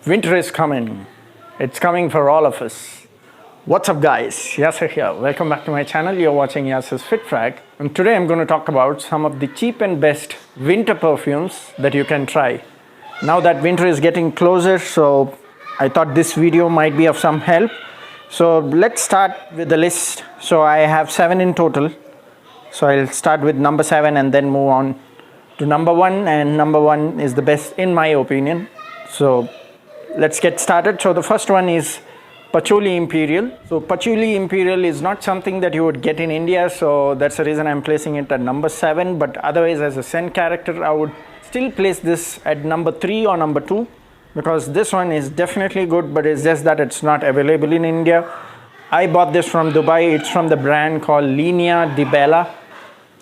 Winter is coming. It's coming for all of us. What's up guys? Yasser here. Welcome back to my channel. You're watching Yasser's Fit Frag. And today I'm going to talk about some of the cheap and best winter perfumes that you can try. Now that winter is getting closer, so I thought this video might be of some help. So let's start with the list. So I have 7 in total. So I'll start with number 7 and then move on to number 1. And number 1 is the best in my opinion. So let's get started. So the first one is Patchouli Imperial. So Patchouli Imperial is not something that you would get in India, so that's the reason I'm placing it at number 7. But otherwise, as a scent character, I would still place this at number 3 or number 2, because this one is definitely good, but it's just that it's not available in India. I bought this from Dubai. It's from the brand called Linea de Bella.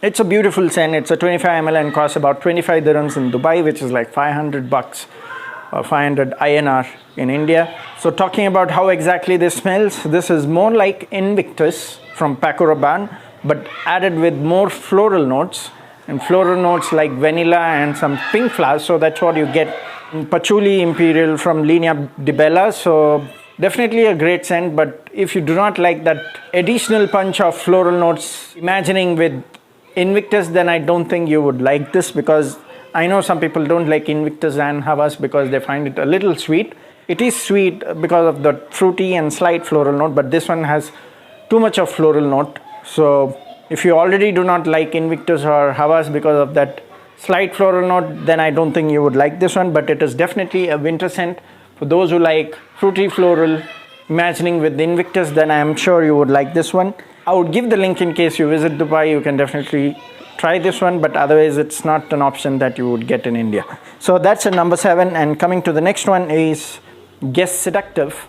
It's a beautiful scent. It's a 25 ml and costs about 25 dirhams in Dubai, which is like 500 bucks. Or 500 INR in India. So talking about how exactly this smells, this is more like Invictus from Paco Rabanne, but added with more floral notes, and floral notes like vanilla and some pink flowers. So that's what you get in Patchouli Imperial from Linea de Bella. So definitely a great scent, but if you do not like that additional punch of floral notes, imagining with Invictus, then I don't think you would like this, because I know some people don't like Invictus and Havas because they find it a little sweet. It is sweet because of the fruity and slight floral note, but this one has too much of floral note. So if you already do not like Invictus or Havas because of that slight floral note, then I don't think you would like this one. But it is definitely a winter scent. For those who like fruity floral, imagining with Invictus, then I am sure you would like this one. I would give the link in case you visit Dubai. You can definitely try this one, but otherwise it's not an option that you would get in India. So that's a number 7. And coming to the next one is Seductive.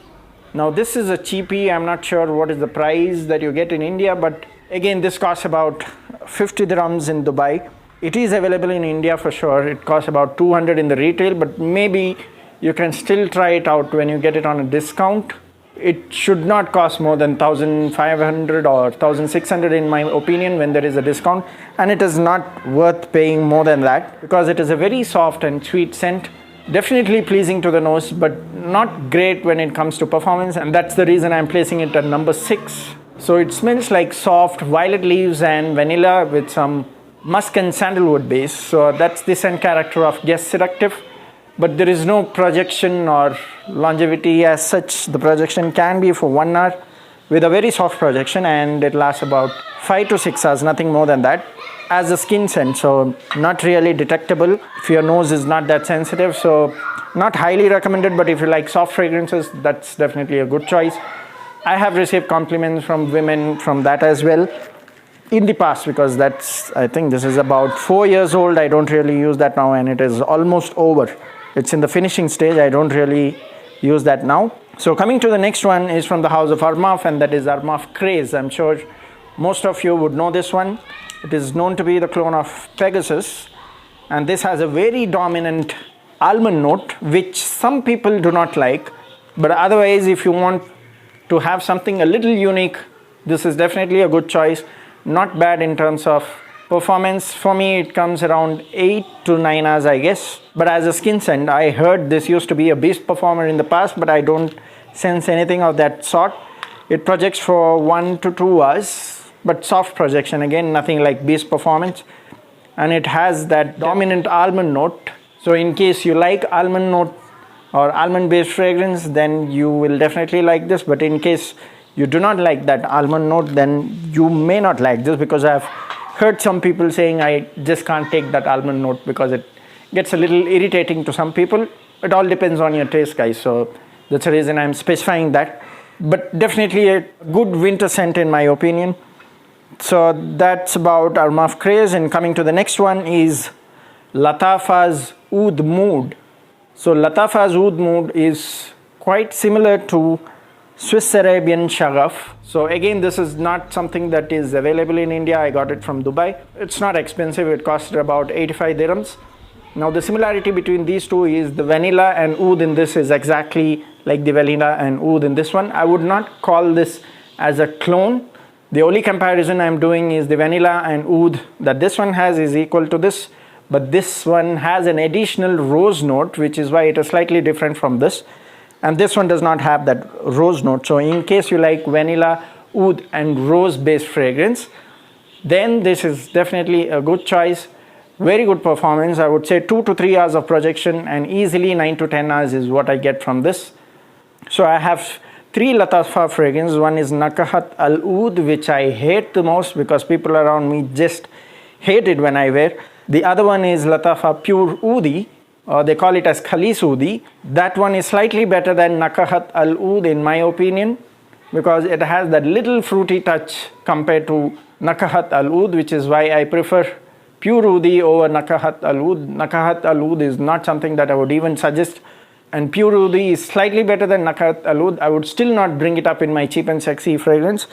Now this is a cheapie. I'm not sure what is the price that you get in India, but again this costs about 50 dirhams in Dubai. It is available in India for sure. It costs about 200 in the retail, but maybe you can still try it out when you get it on a discount. It should not cost more than 1,500 or 1,600 in my opinion when there is a discount, and it is not worth paying more than that, because it is a very soft and sweet scent, definitely pleasing to the nose, but not great when it comes to performance, and that's the reason I'm placing it at number 6. So it smells like soft violet leaves and vanilla with some musk and sandalwood base. So that's the scent character of Seductive. But there is no projection or longevity as such. The projection can be for 1 hour with a very soft projection, and it lasts about 5 to 6 hours, nothing more than that, as a skin scent. So not really detectable if your nose is not that sensitive. So not highly recommended, but if you like soft fragrances, that's definitely a good choice. I have received compliments from women from that as well in the past, because I think this is about 4 years old. I don't really use that now, and it is almost over. It's in the finishing stage. I don't really use that now. So coming to the next one is from the house of Armaf, and that is Armaf Craze. I'm sure most of you would know this one. It is known to be the clone of Pegasus, and this has a very dominant almond note, which some people do not like. But otherwise, if you want to have something a little unique, this is definitely a good choice. Not bad in terms of performance. For me, it comes around 8 to 9 hours, I guess. But as a skin scent, I heard this used to be a beast performer in the past, but I don't sense anything of that sort. It projects for 1 to 2 hours, but soft projection, again, nothing like beast performance. And it has that dominant almond note. So in case you like almond note or almond based fragrance, then you will definitely like this. But in case you do not like that almond note, then you may not like this, because I've heard some people saying I just can't take that almond note because it gets a little irritating to some people. It all depends on your taste, guys. So that's the reason I'm specifying that. But definitely a good winter scent in my opinion. So that's about Armaf Craze. And coming to the next one is Lattafa's Oud Mood. So Lattafa's Oud Mood is quite similar to Swiss Arabian Shagaf. So again, this is not something that is available in India. I got it from Dubai. It's not expensive. It costed about 85 dirhams. Now the similarity between these two is the vanilla and oud in this is exactly like the vanilla and oud in this one. I would not call this as a clone. The only comparison I'm doing is the vanilla and oud that this one has is equal to this. but this one has an additional rose note, which is why it is slightly different from this. and this one does not have that rose note. So in case you like vanilla, oud and rose based fragrance, then this is definitely a good choice. Very good performance. I would say 2 to 3 hours of projection, and easily 9 to 10 hours is what I get from this. So I have 3 Lattafa fragrances. One is Nakahat Al Oud, which I hate the most because people around me just hate it when I wear. The other one is Lattafa Pure Oudi, or they call it as Khalis Oudi. That one is slightly better than Nakahat Al Oud in my opinion, because it has that little fruity touch compared to Nakahat Al Oud, which is why I prefer Pure Oudi over Nakahat Al Oud. Nakahat Al Oud is not something that I would even suggest, and Pure Oudi is slightly better than Nakahat Al Oud. I would still not bring it up in my cheap and sexy fragrance,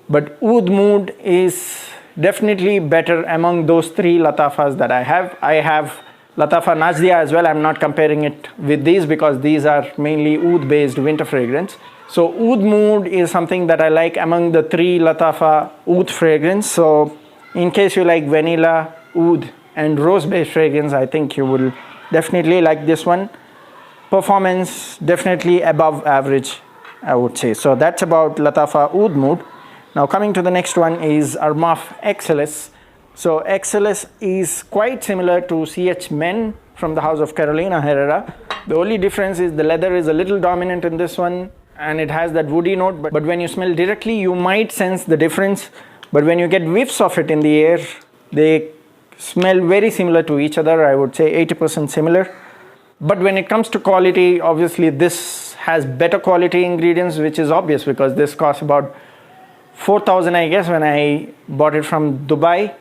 but Oud Mood is definitely better among those 3 Lattafas that I have. I have Lattafa Najdia as well. I'm not comparing it with these because these are mainly oud based winter fragrance. So Oud Mood is something that I like among the 3 Lattafa oud fragrance. So in case you like vanilla, oud and rose based fragrance, I think you will definitely like this one. Performance definitely above average, I would say. So that's about Lattafa Oud Mood. Now coming to the next one is Armaf Excellus. So Excellus is quite similar to CH Men from the house of Carolina Herrera. The only difference is the leather is a little dominant in this one, and it has that woody note, but when you smell directly you might sense the difference, but when you get whiffs of it in the air, they smell very similar to each other. I would say 80% similar. But when it comes to quality, obviously this has better quality ingredients, which is obvious because this costs about 4,000 I guess when I bought it from Dubai,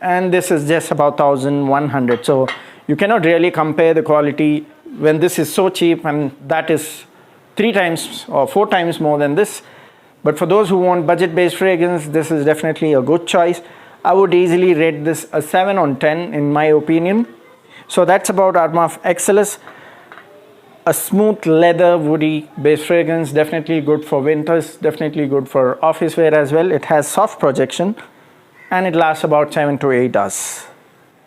and this is just about 1,100. So you cannot really compare the quality when this is so cheap, and that is 3 times or 4 times more than this. But for those who want budget based fragrance, this is definitely a good choice. I would easily rate this a 7 on 10 in my opinion. So that's about Armaf Excellus. A smooth leather woody based fragrance, definitely good for winters, definitely good for office wear as well. It has soft projection and it lasts about 7 to 8 hours.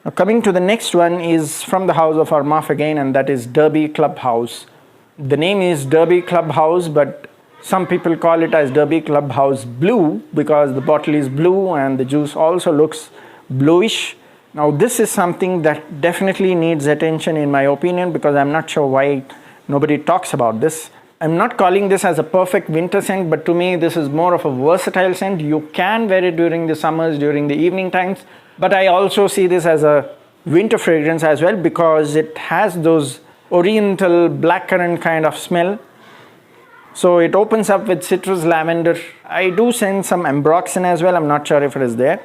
Now coming to the next one is from the house of Armaf again, and that is Dior Clubhouse. The name is Dior Clubhouse, but some people call it as Dior Clubhouse Blue because the bottle is blue and the juice also looks bluish. Now this is something that definitely needs attention in my opinion, because I'm not sure why nobody talks about this. I'm not calling this as a perfect winter scent, but to me this is more of a versatile scent. You can wear it during the summers, during the evening times, but I also see this as a winter fragrance as well because it has those oriental blackcurrant kind of smell. So it opens up with citrus, lavender. I do sense some ambroxan as well. I'm not sure if it is there.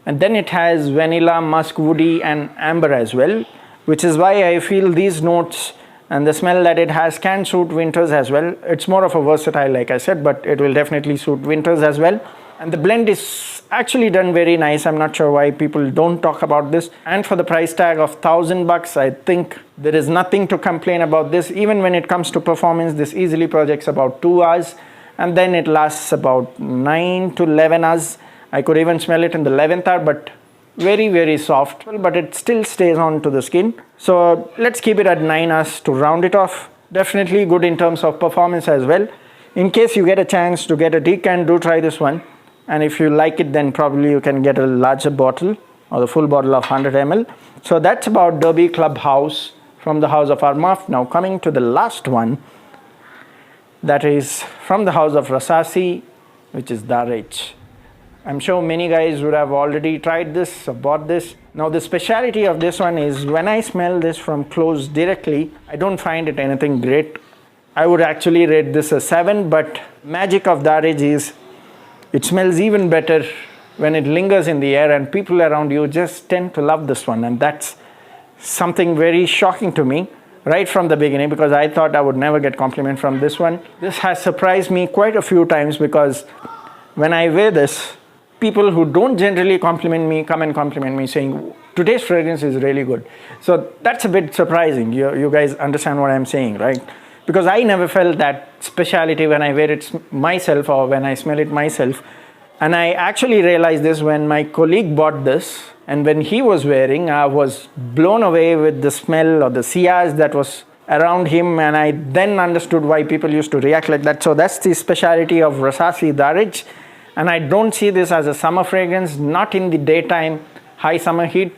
And then it has vanilla, musk, woody and amber as well, which is why I feel these notes and the smell that it has can suit winters as well. It's more of a versatile, like I said, but it will definitely suit winters as well. And the blend is actually done very nice. I'm not sure why people don't talk about this. And for the price tag of $1,000, I think there is nothing to complain about this. Even when it comes to performance, this easily projects about 2 hours, and then it lasts about 9 to 11 hours. I could even smell it in the 11th hour, but very soft, but it still stays on to the skin. So let's keep it at 9 hours to round it off. Definitely good in terms of performance as well. In case you get a chance to get a decant, do try this one. And if you like it, then probably you can get a larger bottle or the full bottle of 100 ml. So that's about Dior Clubhouse from the house of Armaf. Now coming to the last one, that is from the house of Rasasi, which is Dior Rich. I'm sure many guys would have already tried this or bought this. Now the speciality of this one is when I smell this from close directly, I don't find it anything great. I would actually rate this a 7, but magic of Dior Rich is it smells even better when it lingers in the air, and people around you just tend to love this one, and that's something very shocking to me right from the beginning, because I thought I would never get compliment from this one. This has surprised me quite a few times because when I wear this, people who don't generally compliment me come and compliment me saying today's fragrance is really good. So that's a bit surprising. You guys understand what I'm saying, right? Because I never felt that speciality when I wear it myself or when I smell it myself. And I actually realized this when my colleague bought this, and when he was wearing, I was blown away with the smell or the sillage that was around him, and I then understood why people used to react like that. So that's the speciality of Rasasi Lattafa. And I don't see this as a summer fragrance, not in the daytime, high summer heat.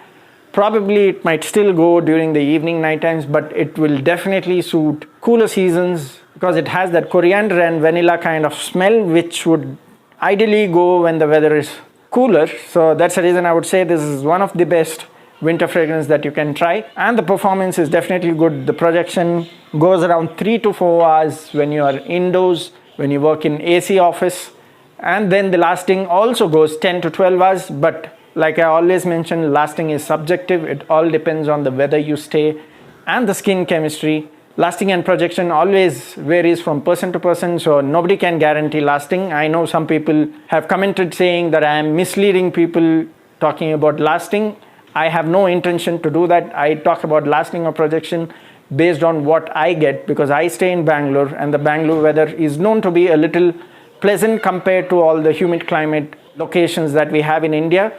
Probably it might still go during the evening, night times, but it will definitely suit cooler seasons because it has that coriander and vanilla kind of smell, which would ideally go when the weather is cooler. So that's the reason I would say this is one of the best winter fragrance that you can try. And the performance is definitely good. The projection goes around 3 to 4 hours when you are indoors, when you work in AC office. And then the lasting also goes 10 to 12 hours. But like I always mention, lasting is subjective. It all depends on the weather you stay and the skin chemistry. Lasting and projection always varies from person to person, so nobody can guarantee lasting. I know some people have commented saying that I am misleading people talking about lasting. I have no intention to do that. I talk about lasting or projection based on what I get, because I stay in Bangalore and the Bangalore weather is known to be a little pleasant compared to all the humid climate locations that we have in India.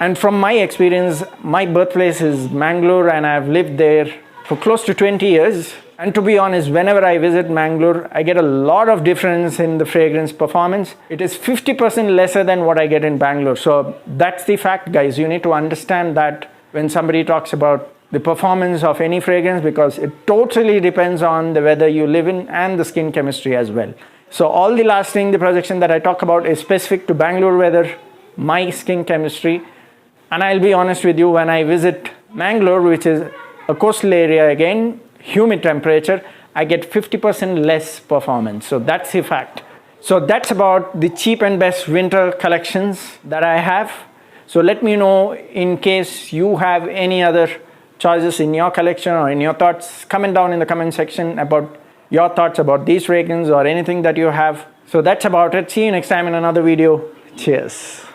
And from my experience, my birthplace is Bangalore and I've lived there for close to 20 years. And to be honest, whenever I visit Mangalore, I get a lot of difference in the fragrance performance. It is 50% lesser than what I get in Bangalore. So that's the fact, guys. You need to understand that when somebody talks about the performance of any fragrance, because it totally depends on the weather you live in and the skin chemistry as well. So all the lasting, the projection that I talk about is specific to Bangalore weather, my skin chemistry. And I'll be honest with you, when I visit Mangalore, which is a coastal area again, humid temperature, I get 50% less performance. So that's the fact. So that's about the cheap and best winter collections that I have. So let me know in case you have any other choices in your collection or in your thoughts. Comment down in the comment section about your thoughts about these fragrances or anything that you have. So that's about it. See you next time in another video. Cheers.